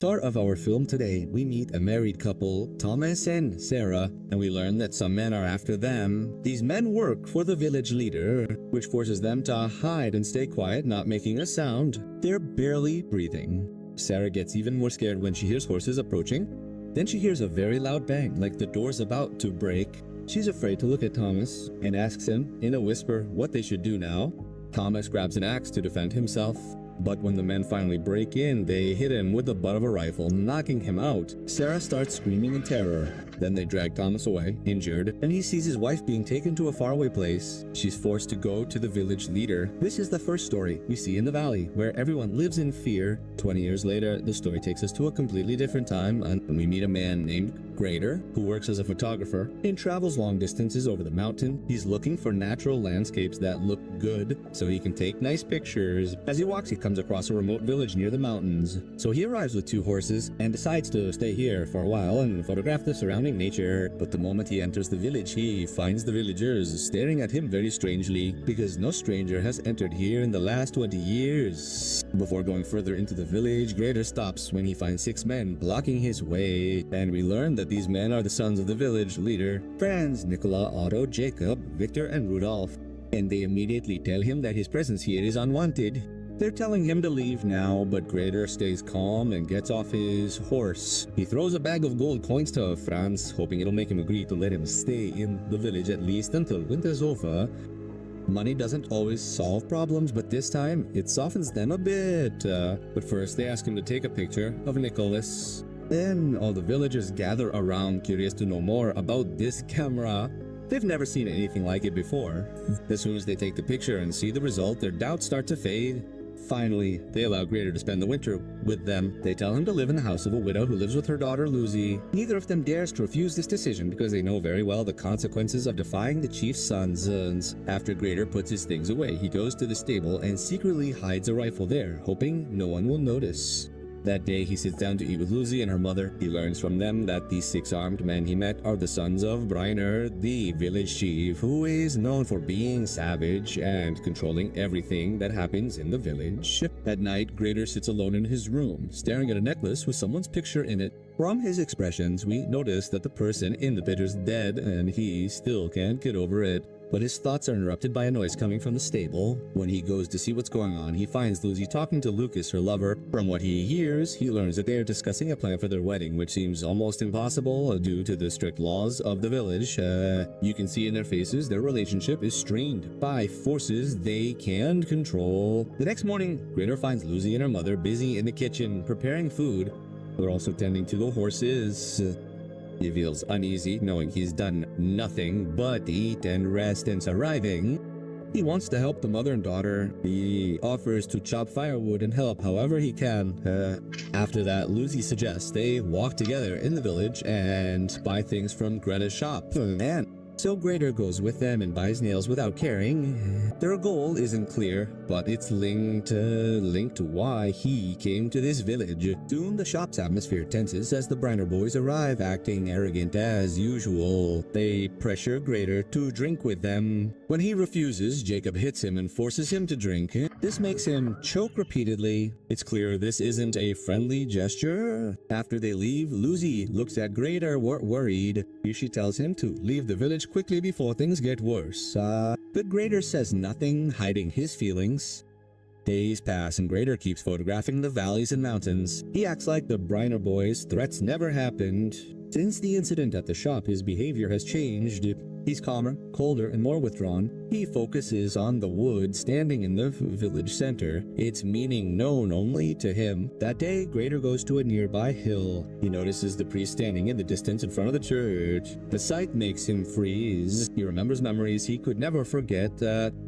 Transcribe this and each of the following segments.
Start of our film today, we meet a married couple, Thomas and Sarah, and we learn that some men are after them. These men work for the village leader, which forces them to hide and stay quiet, not making a sound. They're barely breathing. Sarah gets even more scared when she hears horses approaching. Then she hears a very loud bang, like the door's about to break. She's afraid to look at Thomas and asks him, in a whisper, what they should do now. Thomas grabs an axe to defend himself. But when the men finally break in, they hit him with the butt of a rifle, knocking him out. Sarah starts screaming in terror. Then they drag Thomas away, injured, and he sees his wife being taken to a faraway place. She's forced to go to the village leader. This is the first story we see in the valley, where everyone lives in fear. 20 years later, the story takes us to a completely different time, and we meet a man named Grader, who works as a photographer and travels long distances over the mountain. He's looking for natural landscapes that look good, so he can take nice pictures. As he walks, he comes across a remote village near the mountains. So he arrives with 2 horses and decides to stay here for a while and photograph the surrounding nature. But the moment he enters the village, he finds the villagers staring at him very strangely, because no stranger has entered here in the last 20 years. Before going further into the village, Grader stops when he finds 6 men blocking his way, and we learn that these men are the sons of the village leader, Franz, Nicola, Otto, Jacob, Victor, and Rudolph. And they immediately tell him that his presence here is unwanted. They're telling him to leave now, but Grader stays calm and gets off his horse. He throws a bag of gold coins to Franz, hoping it'll make him agree to let him stay in the village at least until winter's over. Money doesn't always solve problems, but this time it softens them a bit. But first they ask him to take a picture of Nicholas. Then all the villagers gather around, curious to know more about this camera. They've never seen anything like it before. As soon as they take the picture and see the result, their doubts start to fade. Finally, they allow Grader to spend the winter with them. They tell him to live in the house of a widow who lives with her daughter Lucy. Neither of them dares to refuse this decision because they know very well the consequences of defying the chief's sons. After Grader puts his things away, he goes to the stable and secretly hides a rifle there, hoping no one will notice. That day, he sits down to eat with Lucy and her mother. He learns from them that the 6 armed men he met are the sons of Briner, the village chief, who is known for being savage and controlling everything that happens in the village. At night, Grader sits alone in his room, staring at a necklace with someone's picture in it. From his expressions, we notice that the person in the picture's dead, and he still can't get over it. But his thoughts are interrupted by a noise coming from the stable. When he goes to see what's going on, he finds Lucy talking to Lucas, her lover. From what he hears, he learns that they are discussing a plan for their wedding, which seems almost impossible due to the strict laws of the village. You can see in their faces their relationship is strained by forces they can't control. The next morning, Grader finds Lucy and her mother busy in the kitchen preparing food. They're also tending to the horses. He feels uneasy, knowing he's done nothing but eat and rest since arriving. He wants to help the mother and daughter. He offers to chop firewood and help however he can. After that, Lucy suggests they walk together in the village and buy things from Greta's shop. So Grader goes with them and buys nails without caring. Their goal isn't clear, but it's linked to why he came to this village. Soon the shop's atmosphere tenses as the Briner boys arrive, acting arrogant as usual. They pressure Grader to drink with them. When he refuses, Jacob hits him and forces him to drink. This makes him choke repeatedly. It's clear this isn't a friendly gesture. After they leave, Lucy looks at Grader worried. She tells him to leave the village quickly before things get worse. But Grader says nothing, hiding his feelings. Days pass and Grader keeps photographing the valleys and mountains. He acts like the Briner boys' threats never happened. Since the incident at the shop, his behavior has changed. He's calmer, colder, and more withdrawn. He focuses on the wood standing in the village center, its meaning known only to him. That day, Grader goes to a nearby hill. He notices the priest standing in the distance in front of the church. The sight makes him freeze. He remembers memories he could never forget.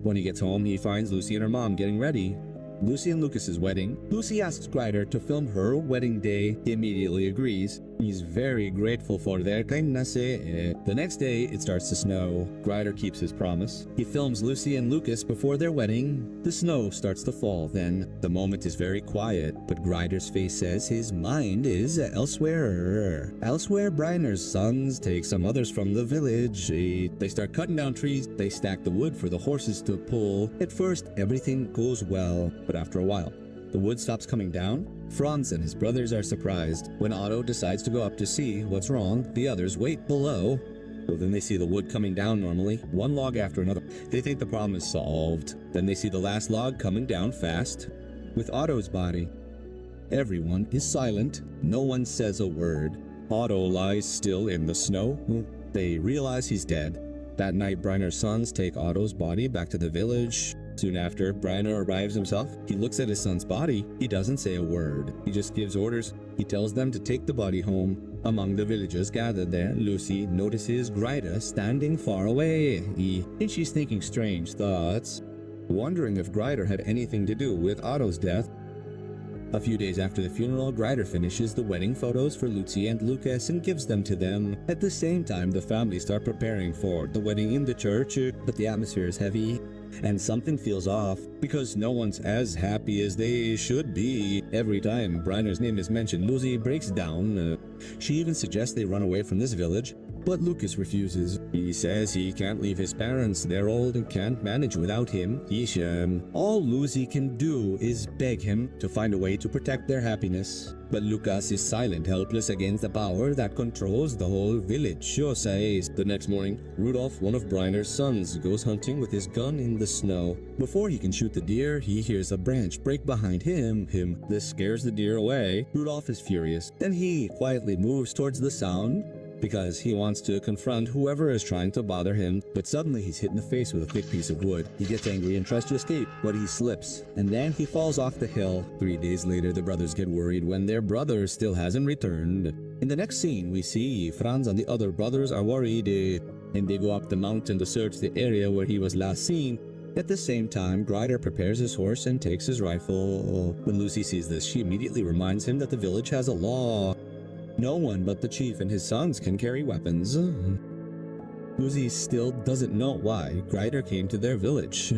When he gets home, he finds Lucy and her mom getting ready. Lucy and Lucas's wedding. Lucy asks Grader to film her wedding day. He immediately agrees. He's very grateful for their kindness. The next day, it starts to snow. Grader keeps his promise. He films Lucy and Lucas before their wedding. The snow starts to fall then. The moment is very quiet, but Grader's face says his mind is elsewhere. Elsewhere, Briner's sons take some others from the village. They start cutting down trees. They stack the wood for the horses to pull. At first, everything goes well, but after a while, the wood stops coming down. Franz and his brothers are surprised. When Otto decides to go up to see what's wrong, the others wait below. So then they see the wood coming down normally, one log after another. They think the problem is solved. Then they see the last log coming down fast. With Otto's body, everyone is silent. No one says a word. Otto lies still in the snow. They realize he's dead. That night, Breiner's sons take Otto's body back to the village. Soon after, Breiner arrives himself. He looks at his son's body. He doesn't say a word. He just gives orders. He tells them to take the body home. Among the villagers gathered there, Lucy notices Grida standing far away. And she's thinking strange thoughts, wondering if Grider had anything to do with Otto's death. A few days after the funeral, Grider finishes the wedding photos for Lucy and Lucas and gives them to them. At the same time, the family start preparing for the wedding in the church, but the atmosphere is heavy, and something feels off, because no one's as happy as they should be. Every time Briner's name is mentioned, Lucy breaks down. She even suggests they run away from this village, but Lucas refuses. He says he can't leave his parents. They're old and can't manage without him. All Lucy can do is beg him to find a way to protect their happiness. But Lucas is silent, helpless against the power that controls the whole village. She says. The next morning, Rudolf, one of Briner's sons, goes hunting with his gun in the snow. Before he can shoot the deer, he hears a branch break behind him. This scares the deer away. Rudolf is furious. Then he quietly moves towards the sound, because he wants to confront whoever is trying to bother him, but suddenly he's hit in the face with a thick piece of wood. He gets angry and tries to escape, but he slips, and then he falls off the hill. 3 days later, the brothers get worried when their brother still hasn't returned. In the next scene, we see Franz and the other brothers are worried, and they go up the mountain to search the area where he was last seen. At the same time, Grider prepares his horse and takes his rifle. When Lucy sees this, she immediately reminds him that the village has a law. No one but the chief and his sons can carry weapons. Lucy still doesn't know why Grider came to their village.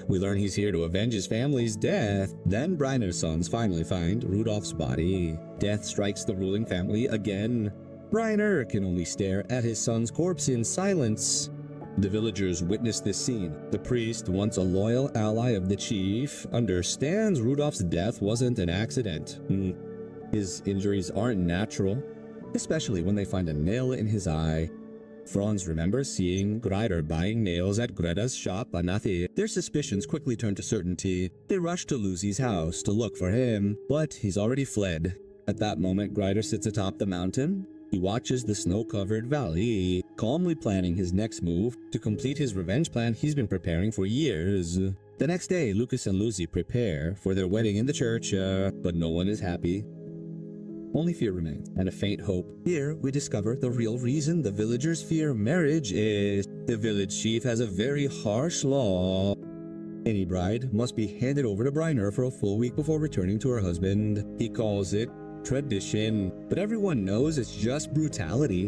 We learn he's here to avenge his family's death. Then Briner's sons finally find Rudolf's body. Death strikes the ruling family again. Briner can only stare at his son's corpse in silence. The villagers witness this scene. The priest, once a loyal ally of the chief, understands Rudolf's death wasn't an accident. His injuries aren't natural, especially when they find a nail in his eye. Franz remembers seeing Grider buying nails at Greta's shop on Nathi. Their suspicions quickly turn to certainty. They rush to Lucy's house to look for him, but he's already fled. At that moment, Grider sits atop the mountain. He watches the snow-covered valley, calmly planning his next move to complete his revenge plan he's been preparing for years. The next day, Lucas and Lucy prepare for their wedding in the church, but no one is happy. Only fear remains, and a faint hope. Here, we discover the real reason the villagers fear marriage is the village chief has a very harsh law. Any bride must be handed over to Briner for a full week before returning to her husband. He calls it tradition, but everyone knows it's just brutality.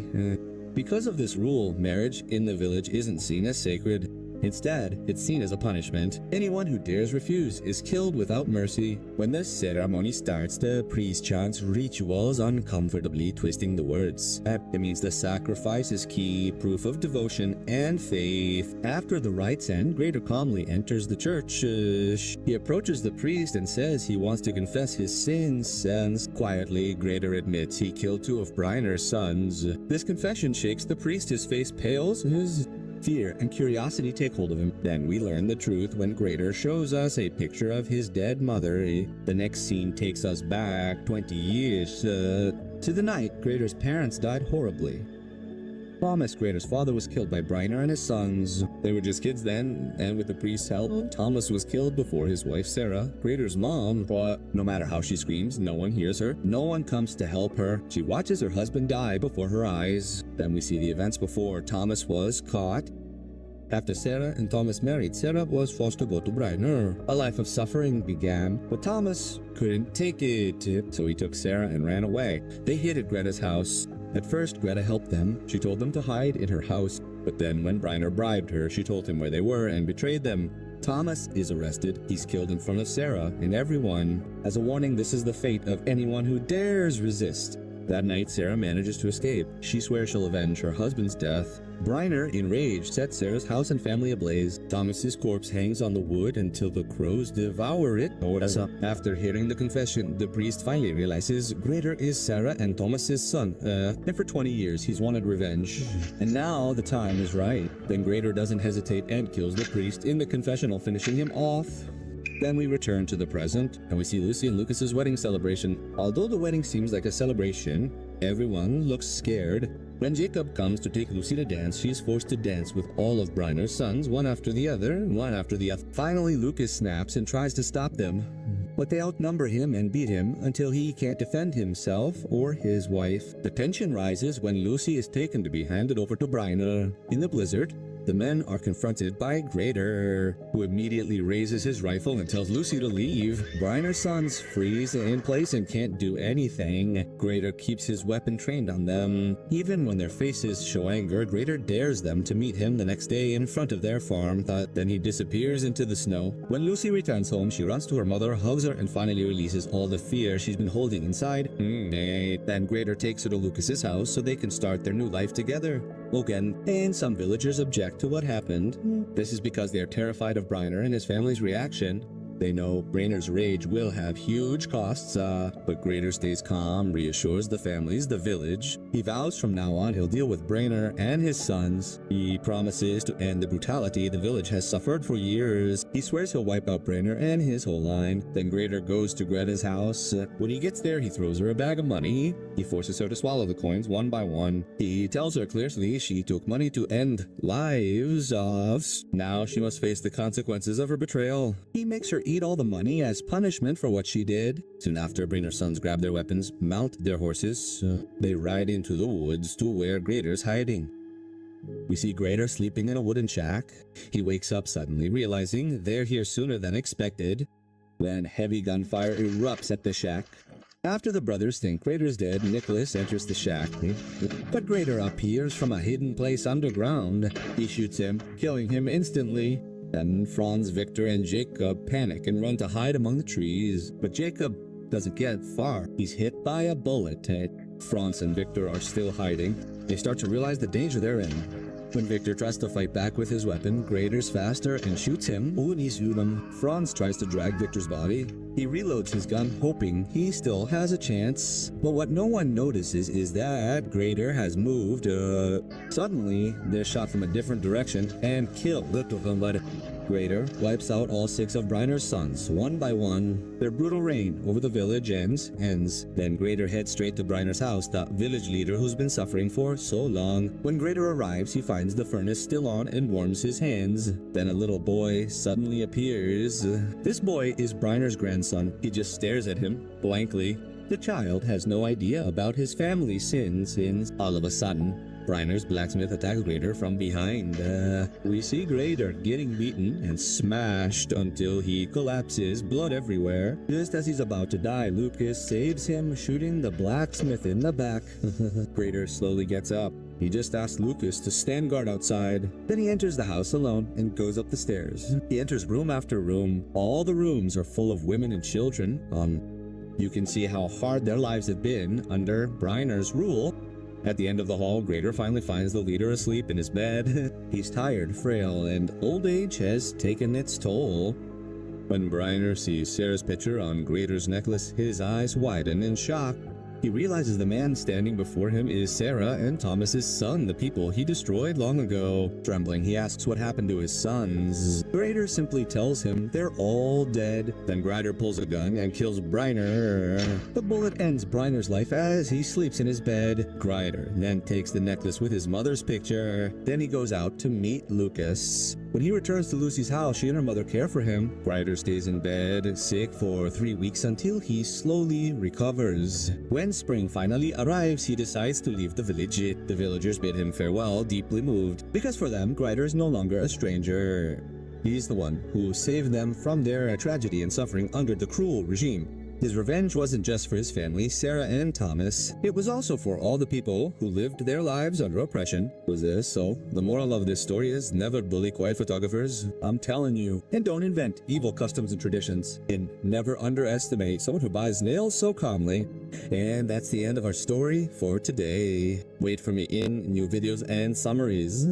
Because of this rule, marriage in the village isn't seen as sacred. Instead, it's seen as a punishment. Anyone who dares refuse is killed without mercy. When the ceremony starts, the priest chants rituals, uncomfortably twisting the words. It means the sacrifice is key, proof of devotion and faith. After the rites end, Grider calmly enters the church. He approaches the priest and says he wants to confess his sins. And quietly, Grider admits he killed 2 of Briner's sons. This confession shakes the priest. His face pales. His fear and curiosity take hold of him. Then we learn the truth when Grider shows us a picture of his dead mother. The next scene takes us back 20 years to the night Grider's parents died horribly. Thomas, Grider's father, was killed by Briner and his sons. They were just kids then, and with the priest's help, Thomas was killed before his wife Sarah, Grider's mom. But no matter how she screams, no one hears her. No one comes to help her. She watches her husband die before her eyes. Then we see the events before Thomas was caught. After Sarah and Thomas married, Sarah was forced to go to Briner. A life of suffering began, but Thomas couldn't take it, so he took Sarah and ran away. They hid at Greta's house. At first, Greta helped them. She told them to hide in her house, but then when Briner bribed her, she told him where they were and betrayed them. Thomas is arrested. He's killed in front of Sarah and everyone. As a warning, this is the fate of anyone who dares resist. That night, Sarah manages to escape. She swears she'll avenge her husband's death. Briner, enraged, sets Sarah's house and family ablaze. Thomas's corpse hangs on the wood until the crows devour it. After hearing the confession, the priest finally realizes Greater is Sarah and Thomas's son. And for 20 years, he's wanted revenge. And now the time is right. Then Greater doesn't hesitate and kills the priest in the confessional, finishing him off. Then we return to the present, and we see Lucy and Lucas's wedding celebration. Although the wedding seems like a celebration, everyone looks scared. When Jacob comes to take Lucy to dance, she is forced to dance with all of Briner's sons, one after the other. Finally, Lucas snaps and tries to stop them. But they outnumber him and beat him until he can't defend himself or his wife. The tension rises when Lucy is taken to be handed over to Briner. In the blizzard, the men are confronted by Greater, who immediately raises his rifle and tells Lucy to leave. Briner's sons freeze in place and can't do anything. Greater keeps his weapon trained on them. Even when their faces show anger, Greater dares them to meet him the next day in front of their farm. Then he disappears into the snow. When Lucy returns home, she runs to her mother, hugs her, and finally releases all the fear she's been holding inside. Then Greater takes her to Lucas's house so they can start their new life together. Again, and some villagers object to what happened. This is because they are terrified of Briner and his family's reaction. They know Brainer's rage will have huge costs, but Greater stays calm, reassures the families, the village. He vows from now on he'll deal with Brainer and his sons. He promises to end the brutality the village has suffered for years. He swears he'll wipe out Brainer and his whole line. Then Greater goes to Greta's house. When he gets there, he throws her a bag of money. He forces her to swallow the coins one by one. He tells her clearly she took money to end lives of. Now she must face the consequences of her betrayal. He makes her eat all the money as punishment for what she did. Soon after, Brainer's sons grab their weapons, mount their horses. They ride into the woods to where Greater's hiding. We see Greater sleeping in a wooden shack. He wakes up suddenly, realizing they're here sooner than expected. Then heavy gunfire erupts at the shack. After the brothers think Greater's dead, Nicholas enters the shack. But Greater appears from a hidden place underground. He shoots him, killing him instantly. Then Franz, Victor, and Jacob panic and run to hide among the trees. But Jacob doesn't get far. He's hit by a bullet. Franz and Victor are still hiding. They start to realize the danger they're in. When Victor tries to fight back with his weapon, Greater's faster and shoots him. Franz tries to drag Victor's body. He reloads his gun, hoping he still has a chance. But what no one notices is that Greater has moved. Suddenly, they're shot from a different direction and killed. Greater wipes out all 6 of Briner's sons, one by one. Their brutal reign over the village ends. Then Greater heads straight to Briner's house, the village leader who's been suffering for so long. When Greater arrives, he finds the furnace still on and warms his hands. Then a little boy suddenly appears. This boy is Briner's grandson. He just stares at him blankly. The child has no idea about his family's sins. All of a sudden, Briner's blacksmith attacks Greater from behind. We see Greater getting beaten and smashed until he collapses, blood everywhere. Just as he's about to die, Lucas saves him, shooting the blacksmith in the back. Greater slowly gets up. He just asks Lucas to stand guard outside. Then he enters the house alone and goes up the stairs. He enters room after room. All the rooms are full of women and children. You can see how hard their lives have been under Briner's rule. At the end of the hall, Greater finally finds the leader asleep in his bed. He's tired, frail, and old age has taken its toll. When Briner sees Sarah's picture on Greater's necklace, his eyes widen in shock. He realizes the man standing before him is Sarah and Thomas's son, the people he destroyed long ago. Trembling, he asks what happened to his sons. Greater simply tells him they're all dead. Then Greater pulls a gun and kills Briner. The bullet ends Briner's life as he sleeps in his bed. Greater then takes the necklace with his mother's picture. Then he goes out to meet Lucas. When he returns to Lucy's house, she and her mother care for him. Greater stays in bed, sick for 3 weeks until he slowly recovers. When spring finally arrives, he decides to leave the village. The villagers bid him farewell, deeply moved, because for them, Greater is no longer a stranger. He's the one who saved them from their tragedy and suffering under the cruel regime. His revenge wasn't just for his family, Sarah and Thomas. It was also for all the people who lived their lives under oppression. So the moral of this story is never bully quiet photographers. I'm telling you. And don't invent evil customs and traditions. And never underestimate someone who buys nails so calmly. And that's the end of our story for today. Wait for me in new videos and summaries.